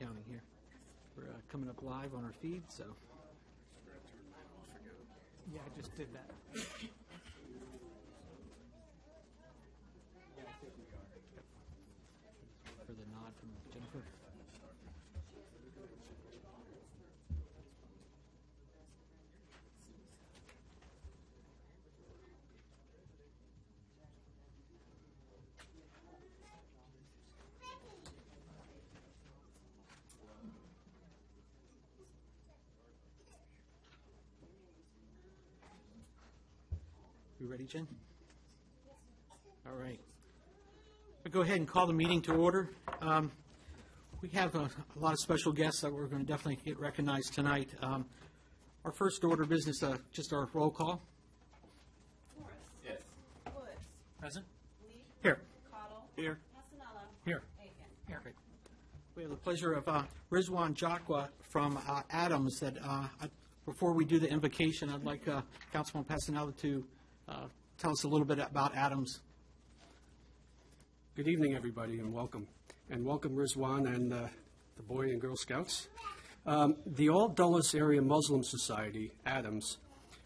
counting here. We're coming up live on our feed, so. Yeah, I just did that. For the nod from Jennifer. You ready, Jen? All right. I'll go ahead and call the meeting to order. We have a lot of special guests that we're going to definitely get recognized tonight. Our first order of business, just our roll call. Morris. Yes. Woods. Present. Lee. Here. Cottle. Here. Massanella. Here. Aiken. Here. Great. We have the pleasure of Rizwan Jaqua from Adams. That before we do the invocation, I'd like Councilman Passanella to tell us a little bit about Adams. Good evening, everybody, and welcome. And welcome, Rizwan and the Boy and Girl Scouts. The All Dulles Area Muslim Society, Adams,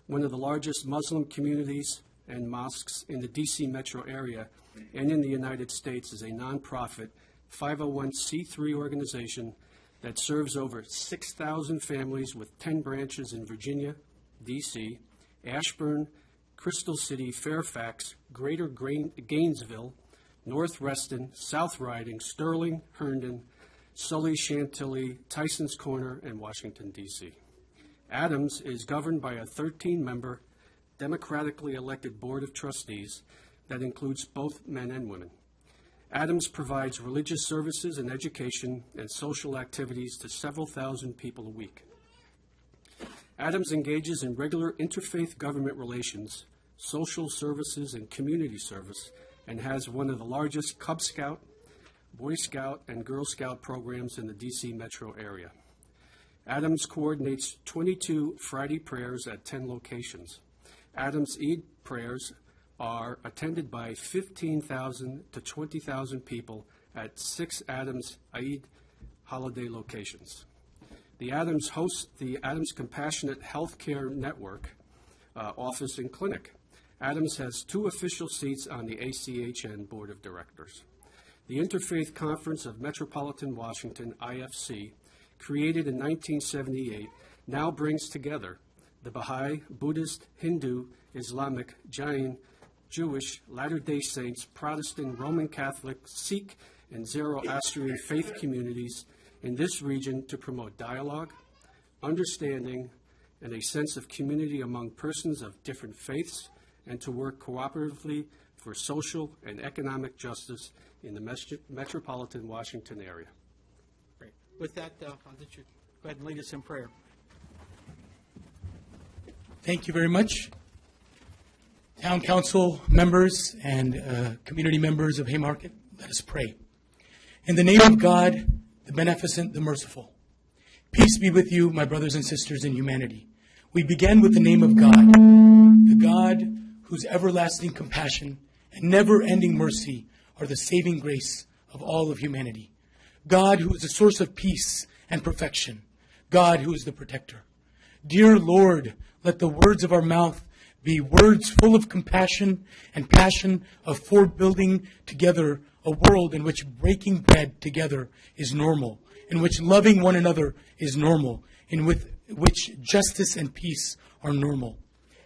one of the largest Muslim communities and mosques in the D.C. metro area and in the United States, is a nonprofit 501c3 organization that serves over 6,000 families with 10 branches in Virginia, D.C., Ashburn, Crystal City, Fairfax, Greater Gainesville, North Reston, South Riding, Sterling, Herndon, Sully, Chantilly, Tysons Corner, and Washington, D.C. Adams is governed by a 13-member, democratically elected Board of Trustees that includes both men and women. Adams provides religious services and education and social activities to several thousand people a week. Adams engages in regular interfaith government relations, social services, and community service, and has one of the largest Cub Scout, Boy Scout, and Girl Scout programs in the D.C. metro area. Adams coordinates 22 Friday prayers at 10 locations. Adams Eid prayers are attended by 15,000 to 20,000 people at 6 Adams Eid holiday locations. The Adams hosts the Adams Compassionate Healthcare Network office and clinic. Adams has 2 official seats on the ACHN Board of Directors. The Interfaith Conference of Metropolitan Washington, IFC, created in 1978, now brings together the Baha'i, Buddhist, Hindu, Islamic, Jain, Jewish, Latter-day Saints, Protestant, Roman Catholic, Sikh, and Zoroastrian faith communities in this region to promote dialogue, understanding, and a sense of community among persons of different faiths, and to work cooperatively for social and economic justice in the metropolitan Washington area. Great. With that, I'll let you go ahead and lead us in prayer. Thank you very much. Town Council members and community members of Haymarket, let us pray. In the name of God, the beneficent, the merciful. Peace be with you, my brothers and sisters in humanity. We begin with the name of God, the God whose everlasting compassion and never-ending mercy are the saving grace of all of humanity. God who is the source of peace and perfection. God who is the protector. Dear Lord, let the words of our mouth be words full of compassion and passion of building together a world in which breaking bread together is normal, in which loving one another is normal, in which justice and peace are normal.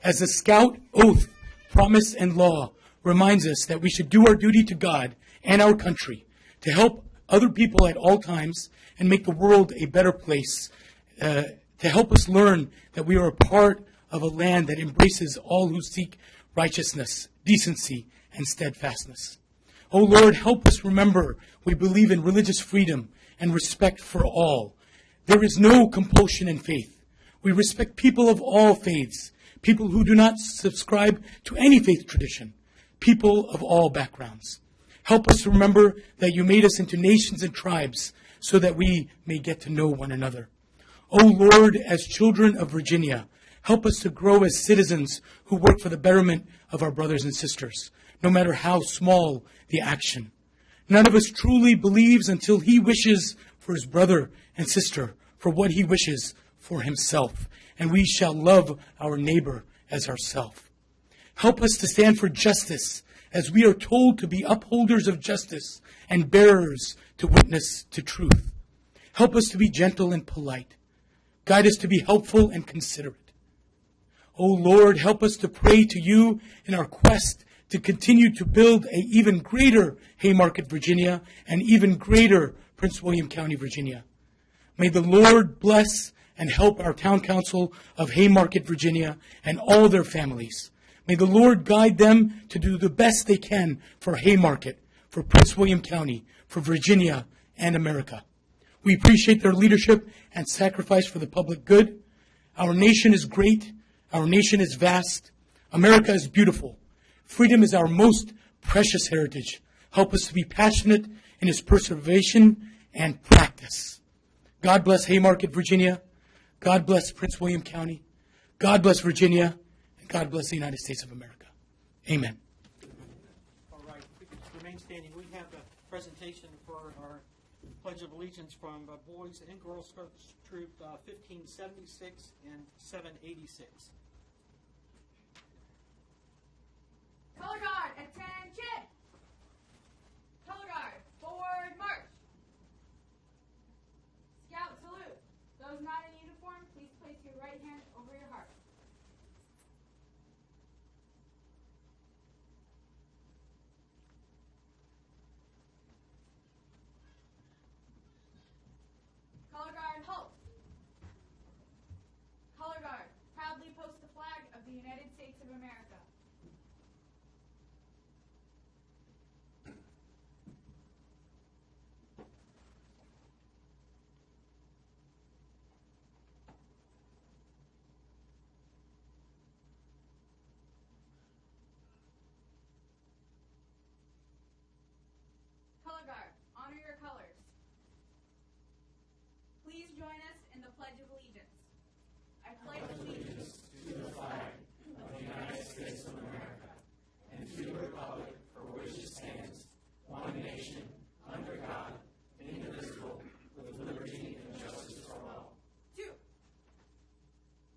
As the Scout oath, promise, and law reminds us that we should do our duty to God and our country to help other people at all times and make the world a better place, to help us learn that we are a part of a land that embraces all who seek righteousness, decency, and steadfastness. Oh Lord, help us remember we believe in religious freedom and respect for all. There is no compulsion in faith. We respect people of all faiths, people who do not subscribe to any faith tradition, people of all backgrounds. Help us remember that you made us into nations and tribes so that we may get to know one another. O Lord, as children of Virginia, help us to grow as citizens who work for the betterment of our brothers and sisters, no matter how small the action. None of us truly believes until he wishes for for his brother and sister, for what he wishes for himself. And we shall love our neighbor as ourself. Help us to stand for justice, as we are told to be upholders of justice and bearers to witness to truth. Help us to be gentle and polite. Guide us to be helpful and considerate. O Lord, help us to pray to you in our quest to continue to build an even greater Haymarket, Virginia, and even greater Prince William County, Virginia. May the Lord bless and help our town council of Haymarket, Virginia, and all their families. May the Lord guide them to do the best they can for Haymarket, for Prince William County, for Virginia, and America. We appreciate their leadership and sacrifice for the public good. Our nation is great. Our nation is vast. America is beautiful. Freedom is our most precious heritage. Help us to be passionate in its preservation and practice. God bless Haymarket, Virginia. God bless Prince William County. God bless Virginia. And God bless the United States of America. Amen. All right, if we could remain standing, we have a presentation for our Pledge of Allegiance from Boys and Girls Scouts Troop 1576 and 786. Color guard, attention! Color guard, forward march! Scout salute. Those not in uniform, please place your right hand over your heart. Color guard, halt! Color guard, proudly post the flag of the United States of America. Color guard, honor your colors. Please join us in the Pledge of Allegiance. I pledge allegiance to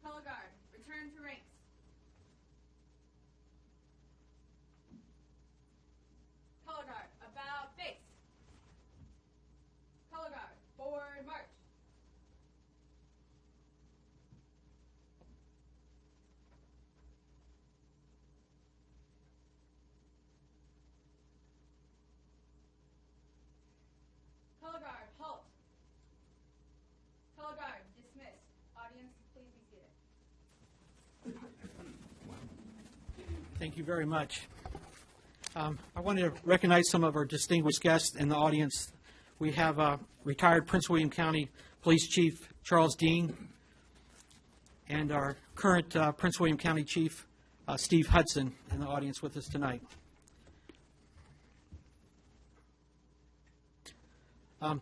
color guard, return to ranks. Color guard, about face. Color guard, forward march. Color guard, halt. Color guard, dismissed. Audience, please be seated. Thank you very much. I want to recognize some of our distinguished guests in the audience. We have retired Prince William County Police Chief Charles Dean and our current Prince William County Chief Steve Hudson in the audience with us tonight. I'd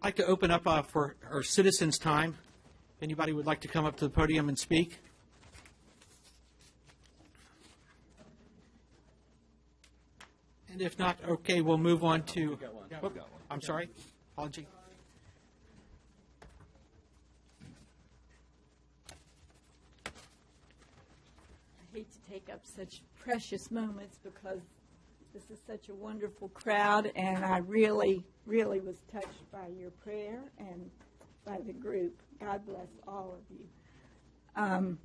like to open up for our citizens' time. If anybody would like to come up to the podium and speak. And if not, okay, we'll move on to. Whoop, I'm sorry. Apology. I hate to take up such precious moments because this is such a wonderful crowd, and I really, really was touched by your prayer and by the group. God bless all of you.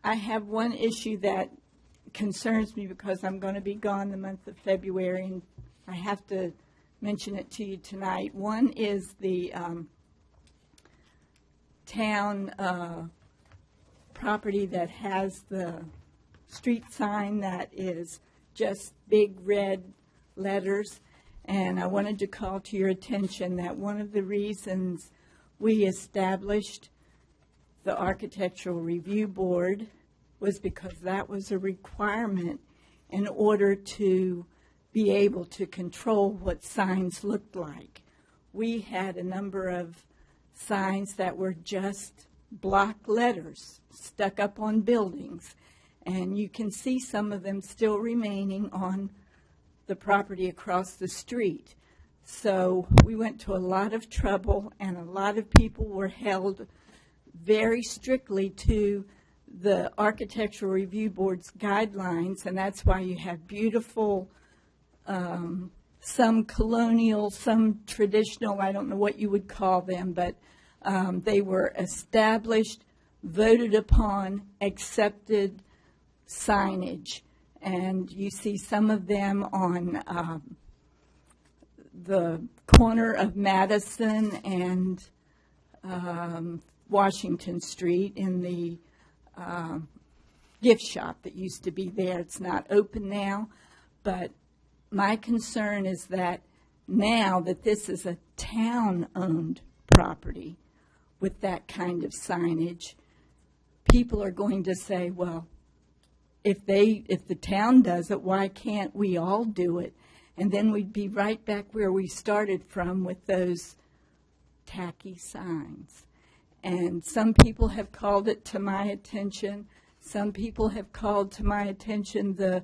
I have one issue that concerns me because I'm going to be gone the month of February, and I have to mention it to you tonight. One is the town property that has the street sign that is just big red letters, and I wanted to call to your attention that one of the reasons we established the Architectural Review Board was because that was a requirement in order to be able to control what signs looked like. We had a number of signs that were just block letters stuck up on buildings, and you can see some of them still remaining on the property across the street. So we went to a lot of trouble, and a lot of people were held very strictly to the Architectural Review Board's guidelines, and that's why you have beautiful, some colonial, some traditional, I don't know what you would call them, but they were established, voted upon, accepted signage. And you see some of them on the corner of Madison and Washington Street in the gift shop that used to be there. It's not open now, but my concern is that now that this is a town-owned property with that kind of signage, people are going to say, well, if the town does it, why can't we all do it? And then we'd be right back where we started from with those tacky signs. And some people have called it to my attention. Some people have called to my attention the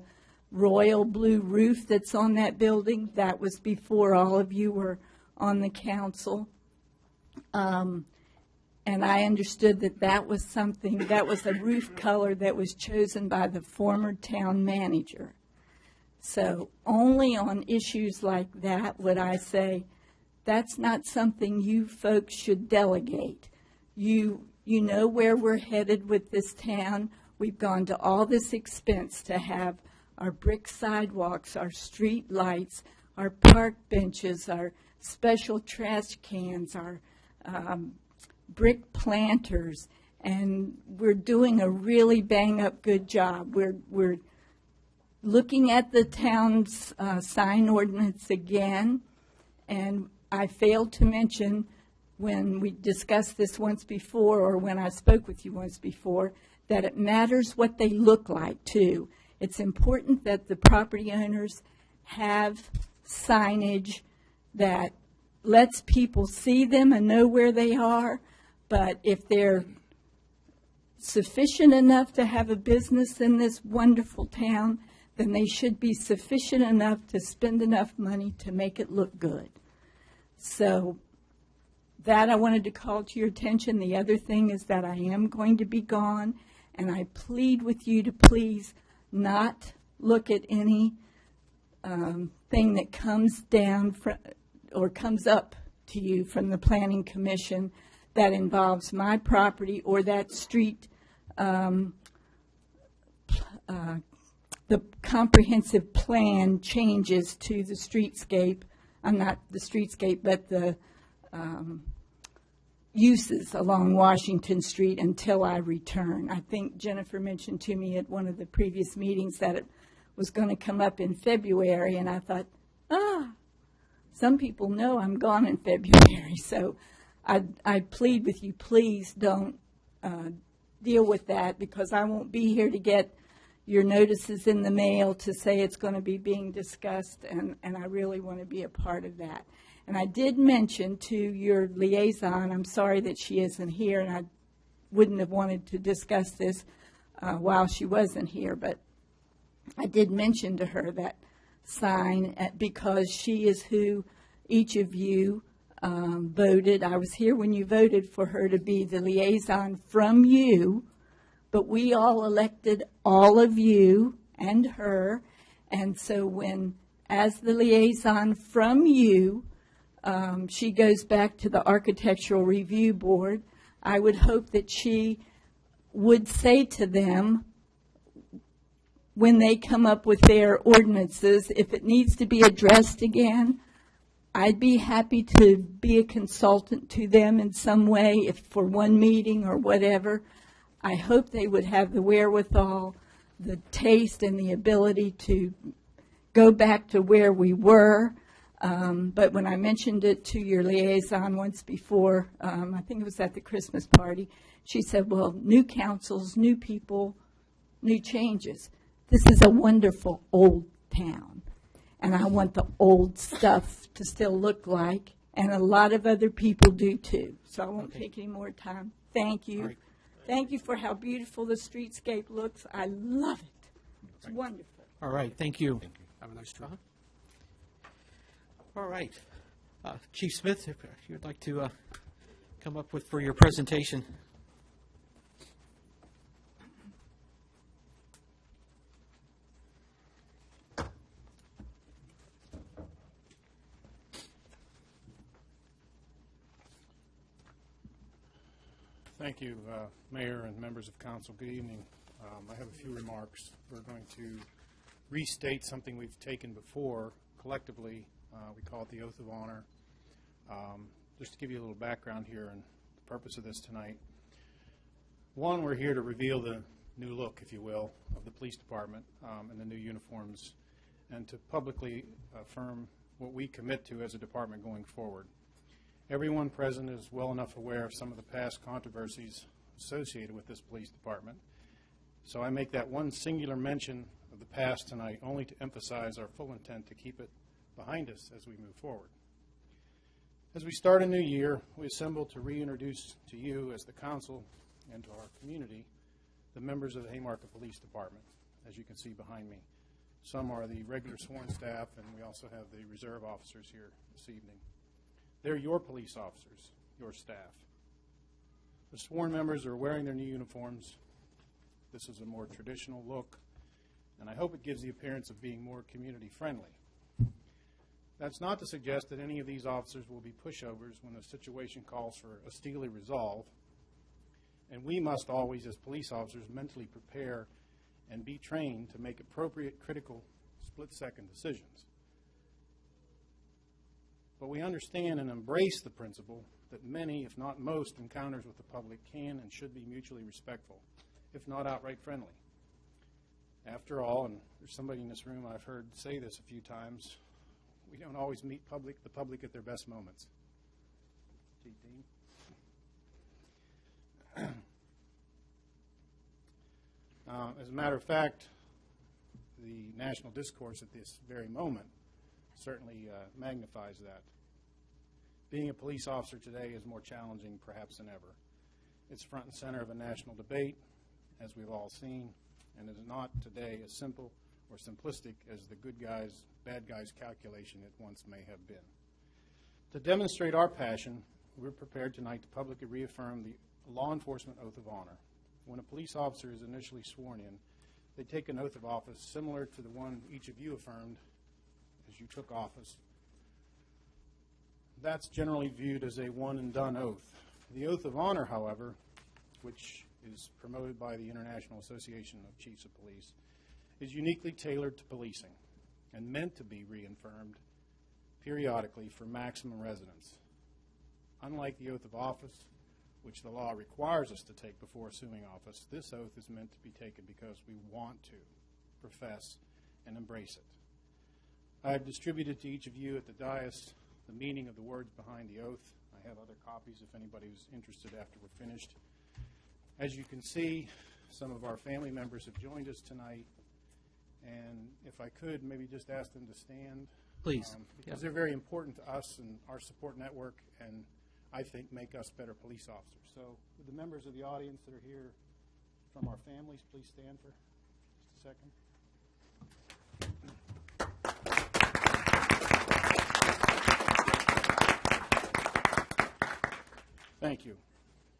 royal blue roof that's on that building. That was before all of you were on the council. And I understood that that was something, that was a roof color that was chosen by the former town manager. So only on issues like that would I say, that's not something you folks should delegate. You know where we're headed with this town. We've gone to all this expense to have our brick sidewalks, our street lights, our park benches, our special trash cans, our brick planters, and we're doing a really bang-up good job. We're looking at the town's sign ordinance again, and I failed to mention when we discussed this once before, or when I spoke with you once before, that it matters what they look like, too. It's important that the property owners have signage that lets people see them and know where they are, but if they're sufficient enough to have a business in this wonderful town, then they should be sufficient enough to spend enough money to make it look good. So that I wanted to call to your attention. The other thing is that I am going to be gone, and I plead with you to please not look at any thing that comes down or comes up to you from the Planning Commission that involves my property or that street, the comprehensive plan changes to the streetscape, not the streetscape, but the uses along Washington Street until I return. I think Jennifer mentioned to me at one of the previous meetings that it was going to come up in February, and I thought, some people know I'm gone in February, so I plead with you, please don't deal with that, because I won't be here to get your notices in the mail to say it's going to be being discussed, and I really want to be a part of that. And I did mention to your liaison, I'm sorry that she isn't here, and I wouldn't have wanted to discuss this while she wasn't here, but I did mention to her that sign because she is who each of you voted. I was here when you voted for her to be the liaison from you, but we all elected all of you and her, and so when, as the liaison from you, she goes back to the Architectural Review Board, I would hope that she would say to them, when they come up with their ordinances, if it needs to be addressed again, I'd be happy to be a consultant to them in some way, if for one meeting or whatever. I hope they would have the wherewithal, the taste, and the ability to go back to where we were. But when I mentioned it to your liaison once before, I think it was at the Christmas party, she said, well, new councils, new people, new changes. This is a wonderful old town, and I want the old stuff to still look like, and a lot of other people do too. So I won't take any more time. Thank you. Right. Thank you for how beautiful the streetscape looks. I love it. It's wonderful. All right, thank you. Have a nice trip. All right. Chief Smith, if you'd like to come up for your presentation. Thank you, Mayor and members of council. Good evening. I have a few remarks. We're going to restate something we've taken before collectively. We call it the Oath of Honor. Just to give you a little background here and the purpose of this tonight. One, we're here to reveal the new look, if you will, of the police department and the new uniforms, and to publicly affirm what we commit to as a department going forward. Everyone present is well enough aware of some of the past controversies associated with this police department. So I make that one singular mention of the past tonight only to emphasize our full intent to keep it behind us as we move forward. As we start a new year, we assemble to reintroduce to you as the council and to our community the members of the Haymarket Police Department, as you can see behind me. Some are the regular sworn staff, and we also have the reserve officers here this evening. They're your police officers, your staff. The sworn members are wearing their new uniforms. This is a more traditional look, and I hope it gives the appearance of being more community-friendly. That's not to suggest that any of these officers will be pushovers when the situation calls for a steely resolve, and we must always, as police officers, mentally prepare and be trained to make appropriate, critical, split-second decisions. But we understand and embrace the principle that many, if not most, encounters with the public can and should be mutually respectful, if not outright friendly. After all, and there's somebody in this room I've heard say this a few times, we don't always meet the public at their best moments. As a matter of fact, the national discourse at this very moment certainly magnifies that. Being a police officer today is more challenging perhaps than ever. It's front and center of a national debate, as we've all seen, and is not today as simple or simplistic as the good guys, bad guys calculation it once may have been. To demonstrate our passion, we're prepared tonight to publicly reaffirm the law enforcement oath of honor. When a police officer is initially sworn in, they take an oath of office similar to the one each of you affirmed as you took office. That's generally viewed as a one-and-done oath. The oath of honor, however, which is promoted by the International Association of Chiefs of Police, is uniquely tailored to policing and meant to be reaffirmed periodically for maximum resonance. Unlike the oath of office, which the law requires us to take before assuming office, this oath is meant to be taken because we want to profess and embrace it. I have distributed to each of you at the dais the meaning of the words behind the oath. I have other copies if anybody who's interested after we're finished. As you can see, some of our family members have joined us tonight, and if I could, maybe just ask them to stand. Please. Because they're very important to us and our support network, and I think make us better police officers. So would the members of the audience that are here from our families please stand for just a second? Thank you.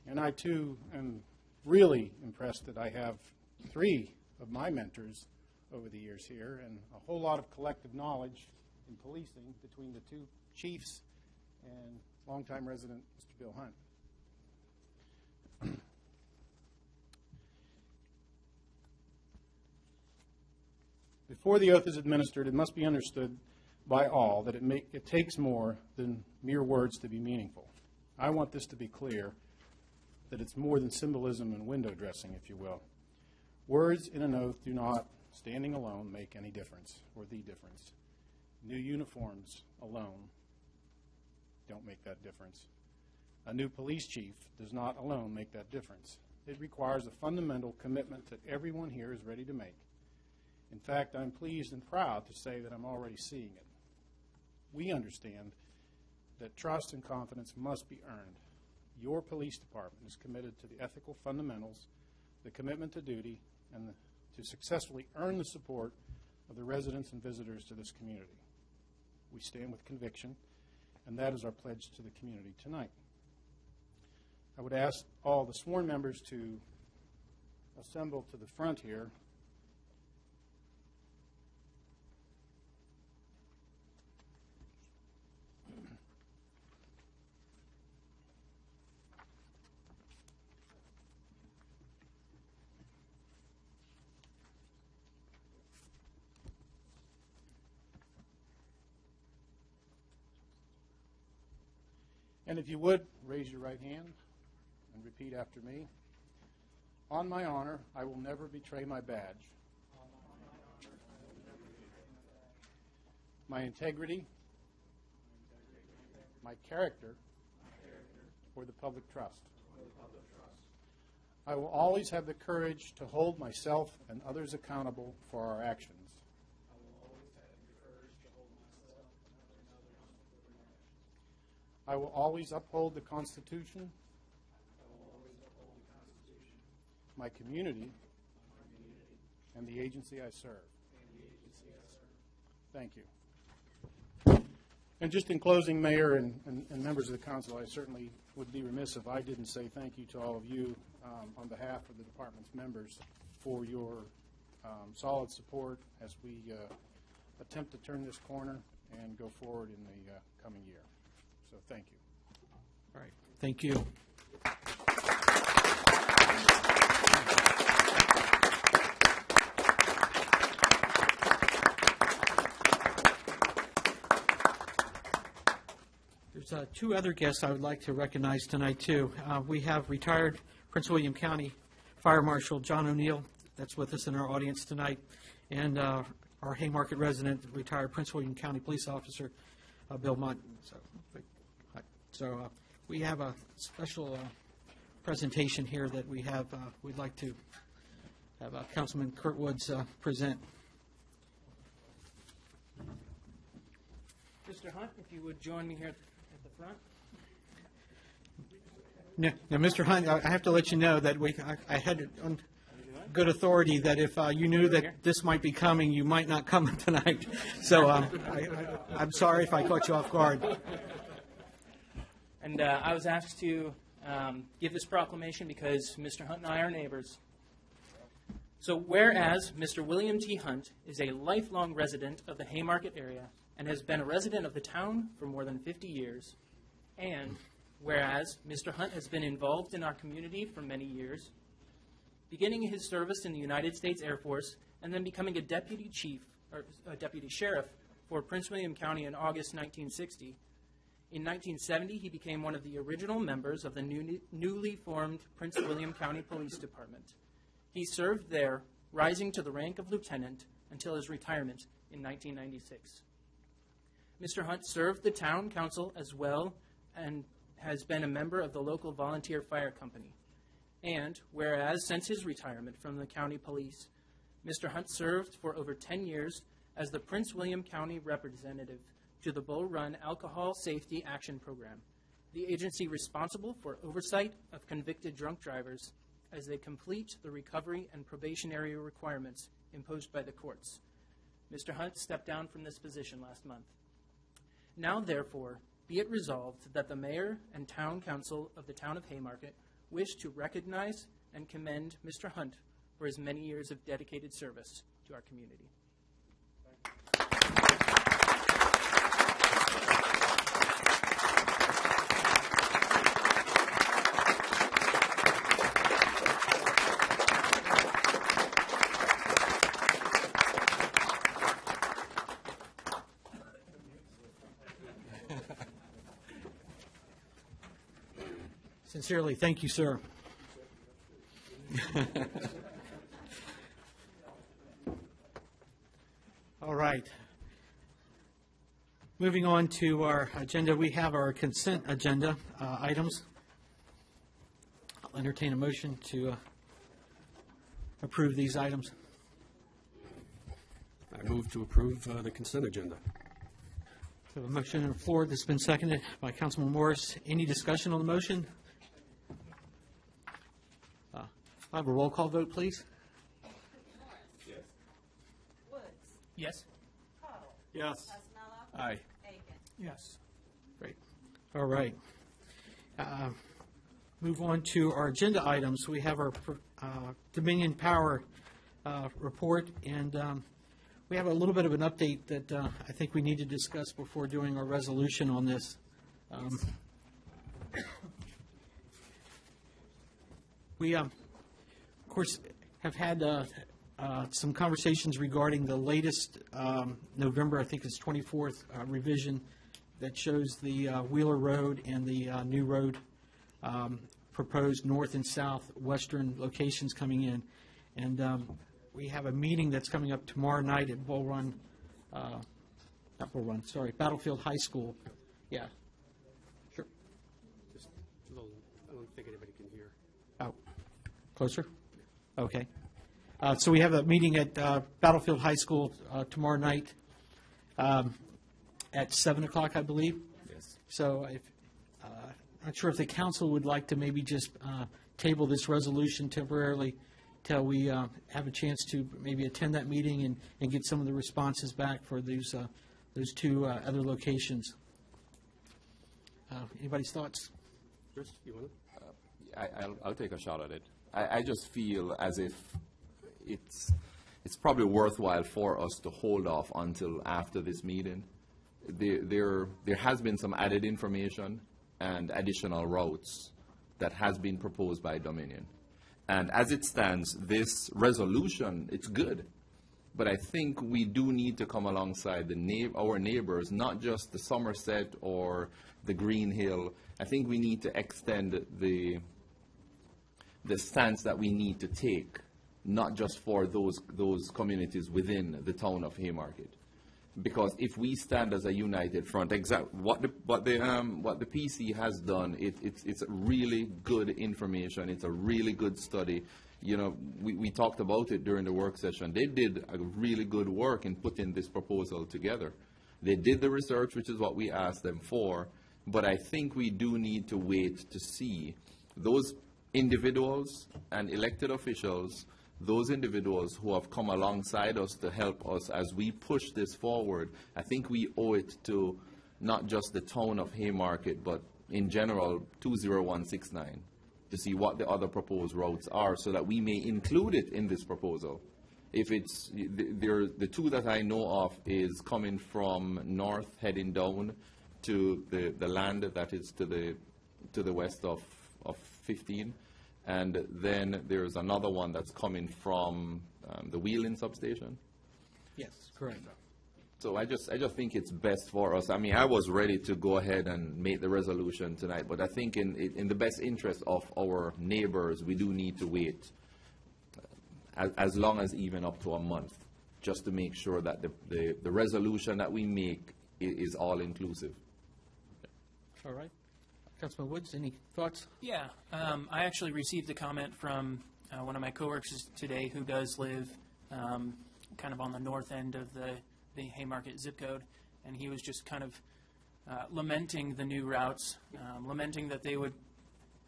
And I, too, am really impressed that I have 3 of my mentors over the years here and a whole lot of collective knowledge in policing between the 2 chiefs and longtime resident Mr. Bill Hunt. Before the oath is administered, it must be understood by all that it takes more than mere words to be meaningful. I want this to be clear, that it's more than symbolism and window dressing, if you will. Words in an oath do not, standing alone, make any difference, or the difference. New uniforms alone don't make that difference. A new police chief does not alone make that difference. It requires a fundamental commitment that everyone here is ready to make. In fact, I'm pleased and proud to say that I'm already seeing it. We understand that trust and confidence must be earned. Your police department is committed to the ethical fundamentals, the commitment to duty, and to successfully earn the support of the residents and visitors to this community. We stand with conviction And that is our pledge to the community tonight. I would ask all the sworn members to assemble to the front here. And if you would, raise your right hand and repeat after me. On my honor, I will never betray my badge, my integrity, my character, or the public trust. I will always have the courage to hold myself and others accountable for our actions. I will always uphold the Constitution, my community, and the agency I serve. Thank you. And just in closing, Mayor and members of the council, I certainly would be remiss if I didn't say thank you to all of you on behalf of the department's members for your solid support as we attempt to turn this corner and go forward in the coming year. So thank you. All right, thank you. There's two other guests I would like to recognize tonight, too. We have retired Prince William County Fire Marshal John O'Neill, that's with us in our audience tonight, and our Haymarket resident, retired Prince William County Police Officer Bill Munt. So we have a special presentation here that we'd like to have Councilman Kurt Woods present. Mr. Hunt, if you would join me here at the front. Now, Mr. Hunt, I have to let you know that I had it on good authority that if you knew that this might be coming, you might not come tonight. So I'm sorry if I caught you off guard. And I was asked to give this proclamation because Mr. Hunt and I are neighbors. So whereas Mr. William T. Hunt is a lifelong resident of the Haymarket area and has been a resident of the town for more than 50 years, and whereas Mr. Hunt has been involved in our community for many years, beginning his service in the United States Air Force and then becoming a deputy sheriff for Prince William County in August 1960, in 1970, he became one of the original members of the newly formed Prince William County Police Department. He served there, rising to the rank of lieutenant until his retirement in 1996. Mr. Hunt served the town council as well and has been a member of the local volunteer fire company. And whereas since his retirement from the county police, Mr. Hunt served for over 10 years as the Prince William County representative to the Bull Run Alcohol Safety Action Program, the agency responsible for oversight of convicted drunk drivers as they complete the recovery and probationary requirements imposed by the courts. Mr. Hunt stepped down from this position last month. Now, therefore, be it resolved that the mayor and town council of the town of Haymarket wish to recognize and commend Mr. Hunt for his many years of dedicated service to our community. Sincerely, thank you, sir. All right. Moving on to our agenda, we have our consent agenda items. I'll entertain a motion to approve these items. I move to approve the consent agenda. We have a motion on the floor that's been seconded by Councilman Morris. Any discussion on the motion? I have a roll call vote, please. Woods. Yes? Cottle. Yes. Osmello. Aye. Aiken. Yes. Great. All right. Move on to our agenda items. We have our Dominion Power report, and we have a little bit of an update that I think we need to discuss before doing our resolution on this. We, of course, have had some conversations regarding the latest November, I think it's 24th, revision that shows the Wheeler Road and the new road proposed north and south western locations coming in. And we have a meeting that's coming up tomorrow night at Battlefield High School. Yeah. Sure. Just a little, I don't think anybody can hear. Oh, closer? Okay. So we have a meeting at Battlefield High School tomorrow night at 7 o'clock, I believe. Yes. So if, not sure if the council would like to maybe just table this resolution temporarily till we have a chance to maybe attend that meeting and get some of the responses back for those two other locations. Anybody's thoughts? Chris, you want to? I'll take a shot at it. I just feel as if it's probably worthwhile for us to hold off until after this meeting. There has been some added information and additional routes that has been proposed by Dominion. And as it stands, this resolution, it's good. But I think we do need to come alongside our neighbors, not just the Somerset or the Green Hill. I think we need to extend the stance that we need to take, not just for those communities within the town of Haymarket. Because if we stand as a united front, what the PC has done, it's really good information. It's a really good study. You know, we talked about it during the work session. They did a really good work in putting this proposal together. They did the research, which is what we asked them for. But I think we do need to wait to see those individuals and elected officials, those individuals who have come alongside us to help us as we push this forward. I think we owe it to not just the town of Haymarket, but in general 20169 to see what the other proposed routes are so that we may include it in this proposal. If it's, the two that I know of is coming from north heading down to the land that is to the west of 15. And then there's another one that's coming from the Wheeling substation. Yes, correct. So I just think it's best for us. I mean, I was ready to go ahead and make the resolution tonight, but I think in the best interest of our neighbors, we do need to wait as long as even up to a month, just to make sure that the resolution that we make is all inclusive. All right. Councilman Woods, any thoughts? Yeah, I actually received a comment from one of my coworkers today who does live kind of on the north end of the Haymarket zip code, and he was just kind of lamenting the new routes, lamenting that they would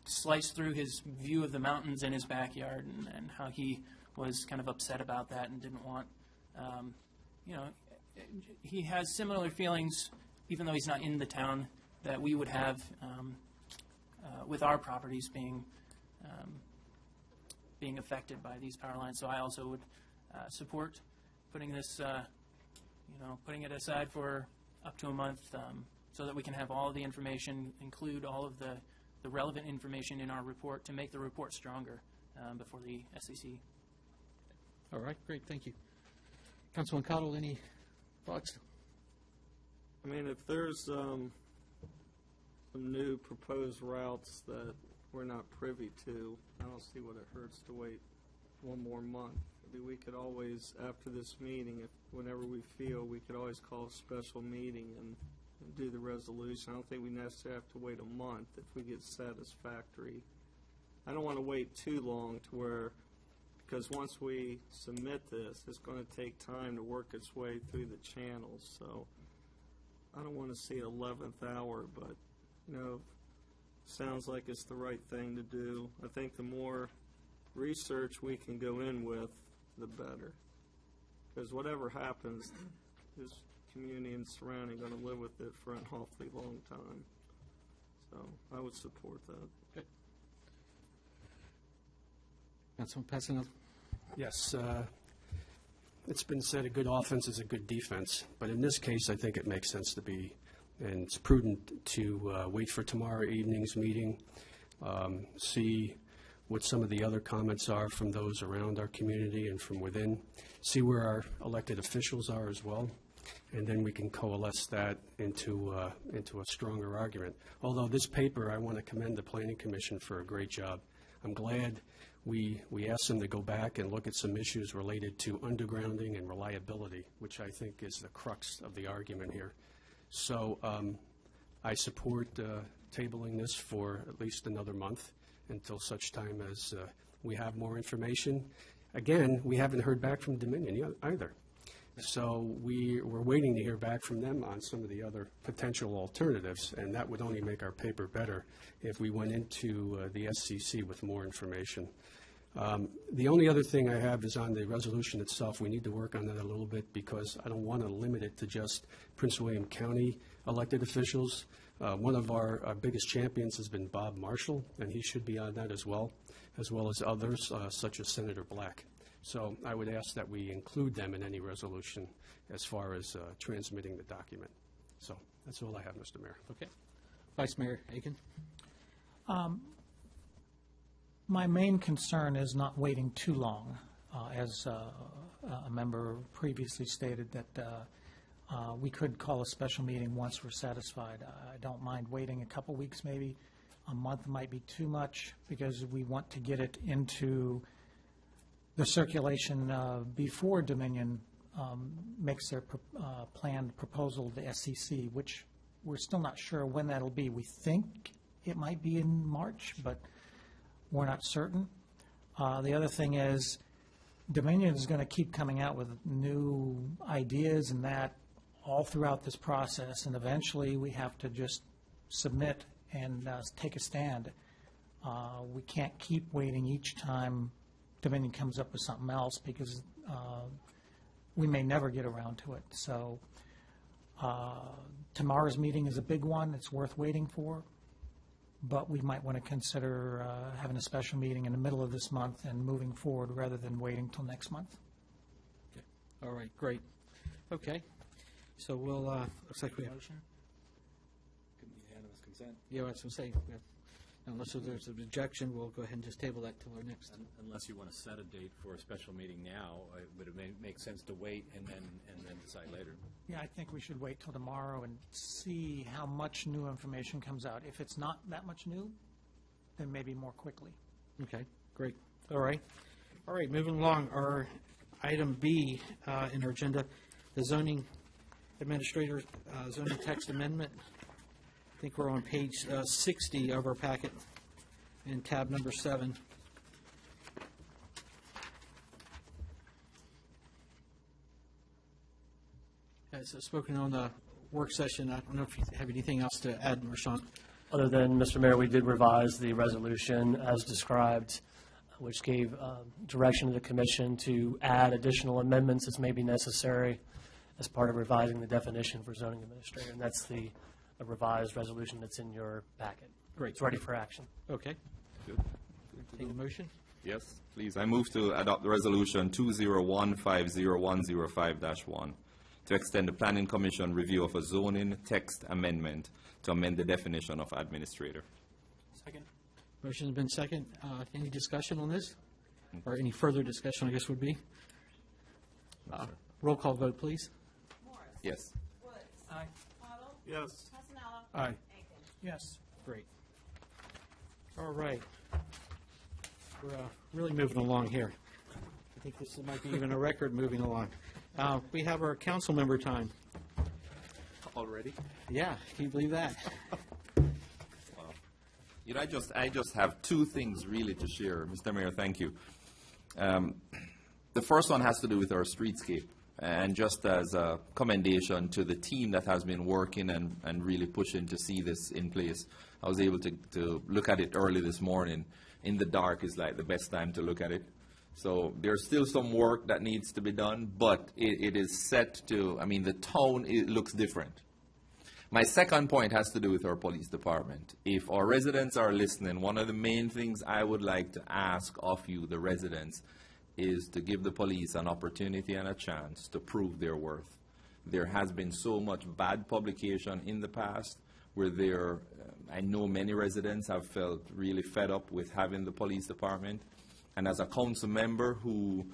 slice through his view of the mountains in his backyard, and how he was kind of upset about that and didn't want, he has similar feelings, even though he's not in the town, that we would have with our properties being affected by these power lines. So I also would support putting this, putting it aside for up to a month so that we can have all of the information, include all of the relevant information in our report to make the report stronger before the SEC. All right, great, thank you. Councilman Cottle, any thoughts? I mean, if there's some new proposed routes that we're not privy to, I don't see what it hurts to wait one more month. I mean, we could always, after this meeting, whenever we feel, we could always call a special meeting and do the resolution. I don't think we necessarily have to wait a month if we get satisfactory. I don't want to wait too long to where, because once we submit this, it's going to take time to work its way through the channels. So I don't want to see 11th hour, but sounds like it's the right thing to do. I think the more research we can go in with, the better. Because whatever happens, this community and surrounding are going to live with it for an awfully long time. So I would support that. Councilman Passanel? Yes, it's been said a good offense is a good defense, but in this case, I think it makes sense to be, and it's prudent to wait for tomorrow evening's meeting, see what some of the other comments are from those around our community and from within, see where our elected officials are as well, and then we can coalesce that into a stronger argument. Although this paper, I want to commend the Planning Commission for a great job. I'm glad we asked them to go back and look at some issues related to undergrounding and reliability, which I think is the crux of the argument here. So I support tabling this for at least another month until such time as we have more information. Again, we haven't heard back from Dominion either. So we're waiting to hear back from them on some of the other potential alternatives, and that would only make our paper better if we went into the SCC with more information. The only other thing I have is on the resolution itself. We need to work on that a little bit because I don't want to limit it to just Prince William County elected officials. One of our biggest champions has been Bob Marshall, and he should be on that as well as others such as Senator Black. So I would ask that we include them in any resolution as far as transmitting the document. So that's all I have, Mr. Mayor. Okay. Vice Mayor Aiken? My main concern is not waiting too long. As a member previously stated that we could call a special meeting once we're satisfied. I don't mind waiting a couple weeks, maybe. A month might be too much because we want to get it into the circulation before Dominion makes their planned proposal to SCC, which we're still not sure when that'll be. We think it might be in March, but we're not certain. The other thing is Dominion is going to keep coming out with new ideas and that all throughout this process, and eventually we have to just submit and take a stand. We can't keep waiting each time Dominion comes up with something else because we may never get around to it. So tomorrow's meeting is a big one. It's worth waiting for. But we might want to consider having a special meeting in the middle of this month and moving forward rather than waiting till next month. Okay. All right, great. Okay. So we'll, looks like we have. Motion? Unanimous consent? Yeah, I was going to say, unless there's an objection, we'll go ahead and just table that till our next. Unless you want to set a date for a special meeting now, would it make sense to wait and then decide later? Yeah, I think we should wait till tomorrow and see how much new information comes out. If it's not that much new, then maybe more quickly. Okay, great. All right. All right, moving along, our item B in our agenda, the zoning administrator zoning text amendment. I think we're on page 60 of our packet in tab number 7. As spoken on the work session, I don't know if you have anything else to add, Marchant. Other than, Mr. Mayor, we did revise the resolution as described, which gave direction to the commission to add additional amendments as may be necessary as part of revising the definition for zoning administrator. And that's the revised resolution that's in your packet. Great. It's ready for action. Okay. Good. Take a motion. Yes, please. I move to adopt the resolution 20150105-1 to extend the Planning Commission review of a zoning text amendment to amend the definition of administrator. Second. Motion's been second. Any discussion on this? Or any further discussion, I guess, would be? Roll call vote, please. Yes. Woods. Aye. Waddle. Yes. Passanello. Aye. Aiken. Yes. Great. All right. We're really moving along here. I think this might be even a record moving along. We have our council member time. Already? Yeah, can you believe that? You know, I just have two things really to share, Mr. Mayor. Thank you. The first one has to do with our streetscape, and just as a commendation to the team that has been working and really pushing to see this in place. I was able to look at it early this morning. In the dark is like the best time to look at it. So there's still some work that needs to be done, but it is set to, I mean, the tone, it looks different. My second point has to do with our police department. If our residents are listening, one of the main things I would like to ask of you, the residents, is to give the police an opportunity and a chance to prove their worth. There has been so much bad publication in the past where I know many residents have felt really fed up with having the police department. And as a council member who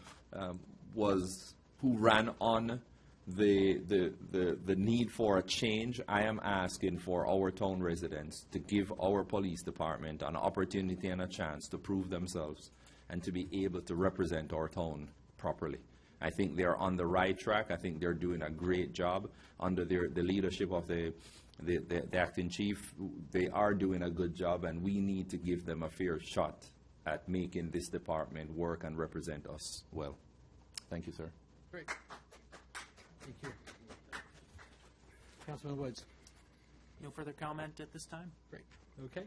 ran on the need for a change, I am asking for our town residents to give our police department an opportunity and a chance to prove themselves and to be able to represent our town properly. I think they're on the right track. I think they're doing a great job under the leadership of the acting chief. They are doing a good job, and we need to give them a fair shot at making this department work and represent us well. Thank you, sir. Great. Thank you. Councilman Woods. No further comment at this time? Great. Okay.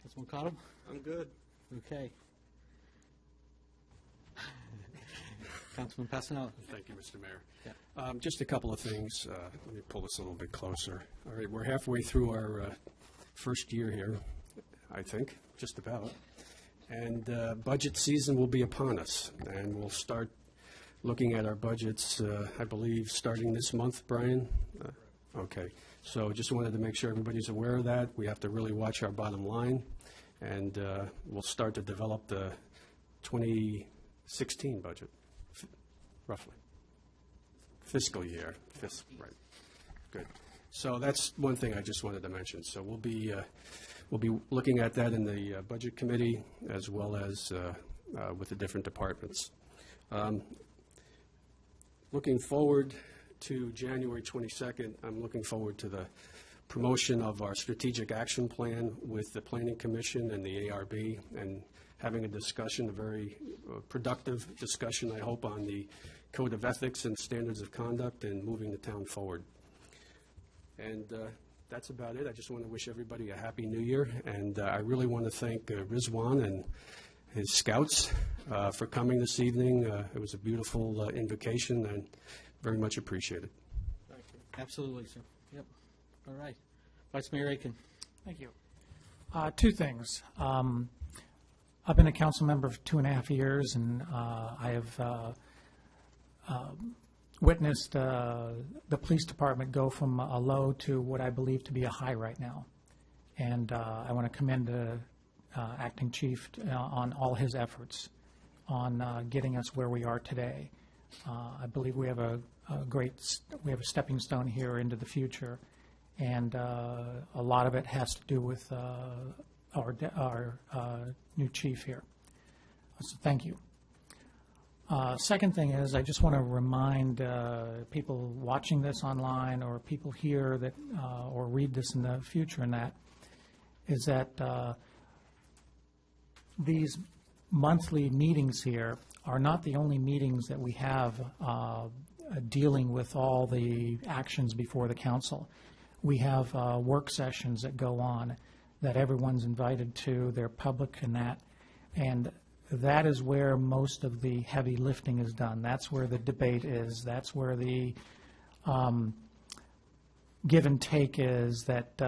Councilman Cottle. I'm good. Okay. Councilman Passanelli. Thank you, Mr. Mayor. Yeah. Just a couple of things. Let me pull this a little bit closer. All right, we're halfway through our first year here, I think, just about. And budget season will be upon us, and we'll start looking at our budgets, I believe, starting this month, Brian? Okay. So just wanted to make sure everybody's aware of that. We have to really watch our bottom line, and we'll start to develop the 2016 budget, roughly. Fiscal year. Right. Good. So that's one thing I just wanted to mention. So we'll be looking at that in the Budget Committee as well as with the different departments. Looking forward to January 22nd, I'm looking forward to the promotion of our strategic action plan with the Planning Commission and the ARB, and having a discussion, a very productive discussion, I hope, on the Code of Ethics and Standards of Conduct and moving the town forward. And that's about it. I just want to wish everybody a Happy New Year, and I really want to thank Rizwan and his scouts for coming this evening. It was a beautiful invocation, and very much appreciated. Thank you. Absolutely, sir. Yep. All right. Vice Mayor Aiken. Thank you. Two things. I've been a council member for 2.5 years, and I have witnessed the police department go from a low to what I believe to be a high right now. And I want to commend the acting chief on all his efforts on getting us where we are today. I believe we have a stepping stone here into the future, and a lot of it has to do with our new chief here. So thank you. Second thing is, I just want to remind people watching this online or people here that or read this in the future, and that is that these monthly meetings here are not the only meetings that we have dealing with all the actions before the council. We have work sessions that go on that everyone's invited to. They're public and that is where most of the heavy lifting is done. That's where the debate is. That's where the give and take is that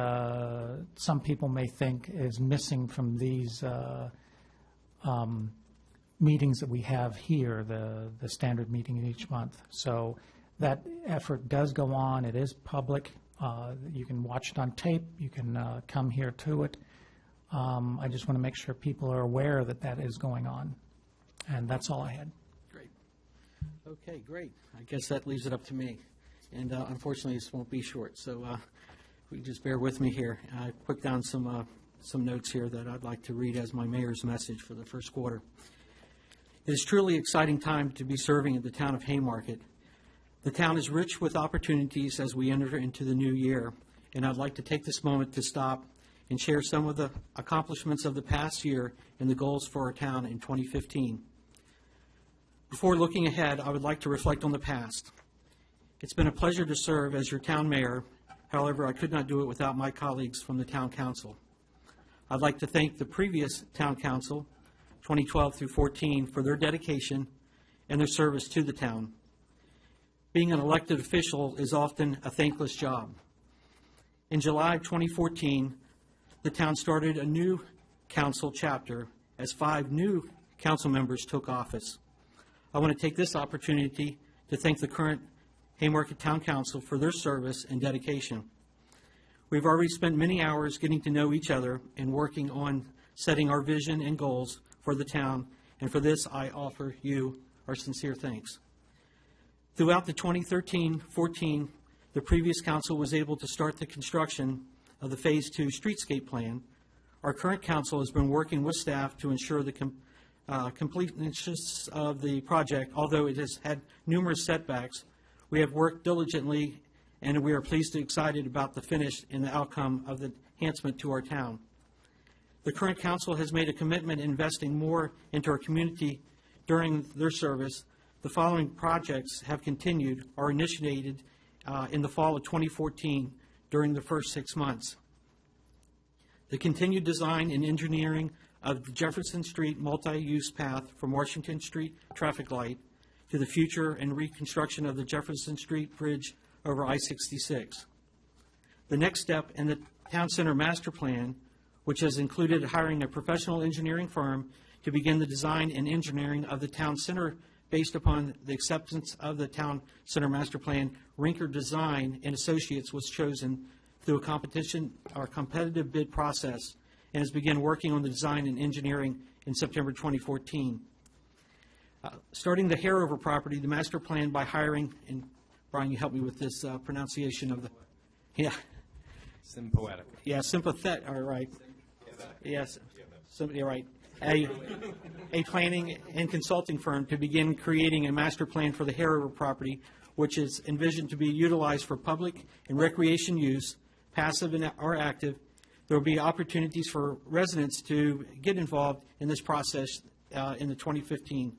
some people may think is missing from these meetings that we have here, the standard meeting each month. So that effort does go on. It is public. You can watch it on tape. You can come here to it. I just want to make sure people are aware that that is going on. And that's all I had. Great. Okay, great. I guess that leaves it up to me. And unfortunately, this won't be short. So if you just bear with me here. I put down some notes here that I'd like to read as my mayor's message for the first quarter. It is truly an exciting time to be serving in the town of Haymarket. The town is rich with opportunities as we enter into the new year, and I'd like to take this moment to stop and share some of the accomplishments of the past year and the goals for our town in 2015. Before looking ahead, I would like to reflect on the past. It's been a pleasure to serve as your town mayor. However, I could not do it without my colleagues from the town council. I'd like to thank the previous town council, 2012 through 14, for their dedication and their service to the town. Being an elected official is often a thankless job. In July of 2014, the town started a new council chapter as 5 new council members took office. I want to take this opportunity to thank the current Haymarket Town Council for their service and dedication. We've already spent many hours getting to know each other and working on setting our vision and goals for the town, and for this I offer you our sincere thanks. Throughout the 2013-14, the previous council was able to start the construction of the Phase 2 streetscape plan. Our current council has been working with staff to ensure the completeness of the project. Although it has had numerous setbacks, we have worked diligently, and we are pleased and excited about the finish and the outcome of the enhancement to our town. The current council has made a commitment investing more into our community during their service. The following projects have continued or initiated in the fall of 2014 during the first 6 months. The continued design and engineering of the Jefferson Street multi-use path from Washington Street traffic light to the future and reconstruction of the Jefferson Street Bridge over I-66. The next step in the Town Center Master Plan, which has included hiring a professional engineering firm to begin the design and engineering of the Town Center based upon the acceptance of the Town Center Master Plan. Rinker Design and Associates was chosen through a competitive bid process and has begun working on the design and engineering in September 2014. Starting the Harover property, the master plan by hiring, and Brian, you help me with this pronunciation of the, Sympoetic. Yeah, sympathetic, all right. Yes, you're right. A planning and consulting firm to begin creating a master plan for the Harover property, which is envisioned to be utilized for public and recreation use, passive or active. There will be opportunities for residents to get involved in this process in the 2015.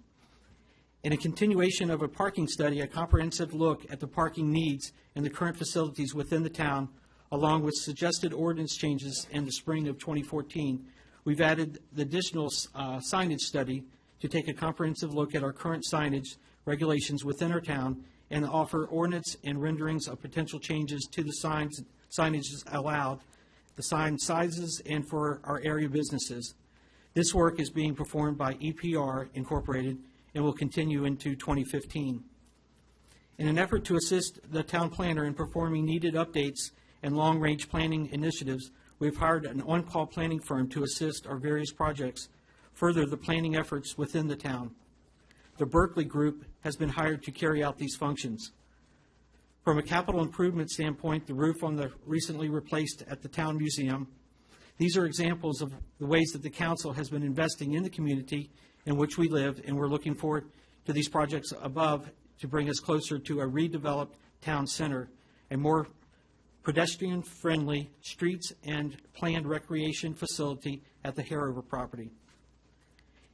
In a continuation of a parking study, a comprehensive look at the parking needs and the current facilities within the town, along with suggested ordinance changes in the spring of 2014, we've added the additional signage study to take a comprehensive look at our current signage regulations within our town and offer ordinance and renderings of potential changes to the signage allowed, the sign sizes, and for our area businesses. This work is being performed by EPR Incorporated and will continue into 2015. In an effort to assist the town planner in performing needed updates and long-range planning initiatives, we've hired an on-call planning firm to assist our various projects, further the planning efforts within the town. The Berkeley Group has been hired to carry out these functions. From a capital improvement standpoint, the roof on the recently replaced at the Town Museum, these are examples of the ways that the council has been investing in the community in which we live, and we're looking forward to these projects above to bring us closer to a redeveloped town center, a more pedestrian-friendly streets and planned recreation facility at the Harover property.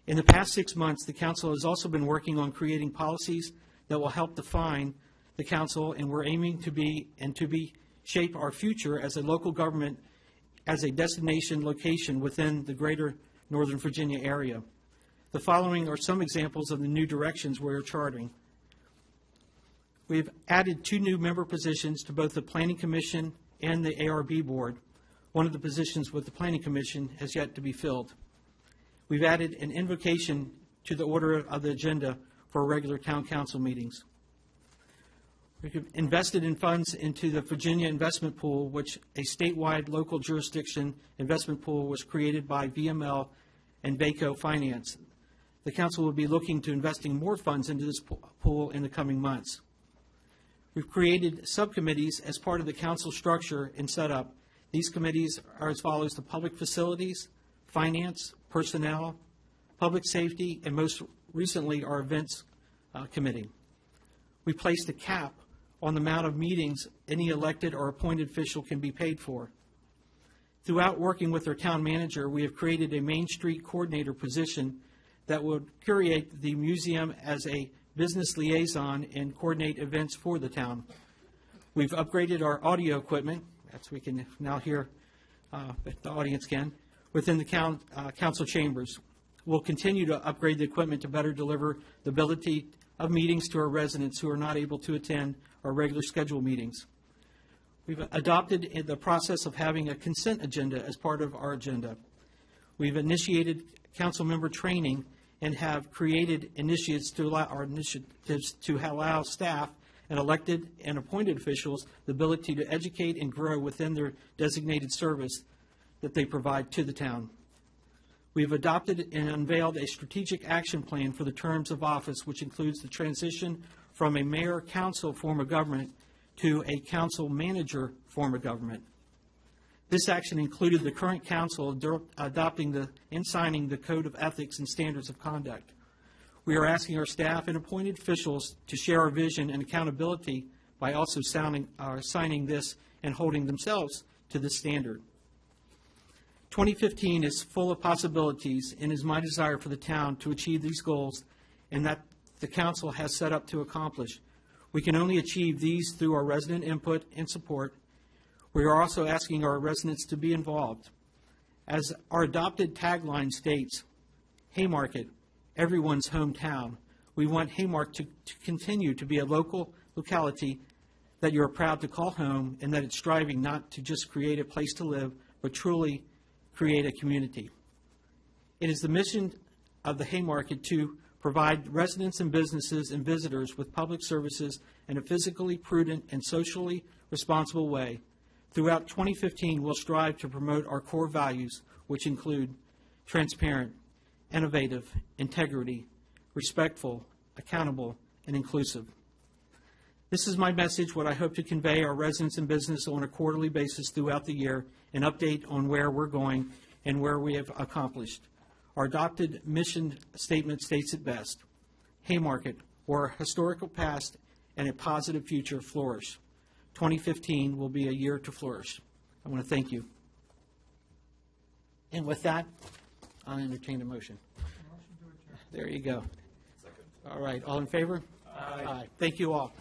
In the past 6 months, the council has also been working on creating policies that will help define the council, and we're aiming to be shape our future as a local government, as a destination location within the greater Northern Virginia area. The following are some examples of the new directions we're charting. We've added 2 new member positions to both the Planning Commission and the ARB Board. One of the positions with the Planning Commission has yet to be filled. We've added an invocation to the order of the agenda for regular town council meetings. We've invested in funds into the Virginia Investment Pool, which a statewide local jurisdiction investment pool was created by VML and VACO Finance. The council will be looking to investing more funds into this pool in the coming months. We've created subcommittees as part of the council structure and setup. These committees are as follows: the Public Facilities, Finance, Personnel, Public Safety, and most recently our Events Committee. We placed a cap on the amount of meetings any elected or appointed official can be paid for. Throughout working with our town manager, we have created a Main Street coordinator position that would curate the museum as a business liaison and coordinate events for the town. We've upgraded our audio equipment, that's we can now hear, the audience can, within the council chambers. We'll continue to upgrade the equipment to better deliver the ability of meetings to our residents who are not able to attend our regular scheduled meetings. We've adopted the process of having a consent agenda as part of our agenda. We've initiated council member training and have created initiatives to allow staff and elected and appointed officials the ability to educate and grow within their designated service that they provide to the town. We've adopted and unveiled a strategic action plan for the terms of office, which includes the transition from a mayor-council form of government to a council-manager form of government. This action included the current council adopting and signing the Code of Ethics and Standards of Conduct. We are asking our staff and appointed officials to share our vision and accountability by also signing this and holding themselves to this standard. 2015 is full of possibilities, and is my desire for the town to achieve these goals and that the council has set up to accomplish. We can only achieve these through our resident input and support. We are also asking our residents to be involved. As our adopted tagline states, Haymarket, everyone's hometown. We want Haymarket to continue to be a locality that you are proud to call home, and that it's striving not to just create a place to live, but truly create a community. It is the mission of the Haymarket to provide residents and businesses and visitors with public services in a physically prudent and socially responsible way. Throughout 2015, we'll strive to promote our core values, which include transparent, innovative, integrity, respectful, accountable, and inclusive. This is my message, what I hope to convey our residents and business on a quarterly basis throughout the year, an update on where we're going and where we have accomplished. Our adopted mission statement states it best: Haymarket, where our historical past and a positive future flourish. 2015 will be a year to flourish. I want to thank you. And with that, I'll entertain a motion. There you go. All right, all in favor? Aye. Thank you all.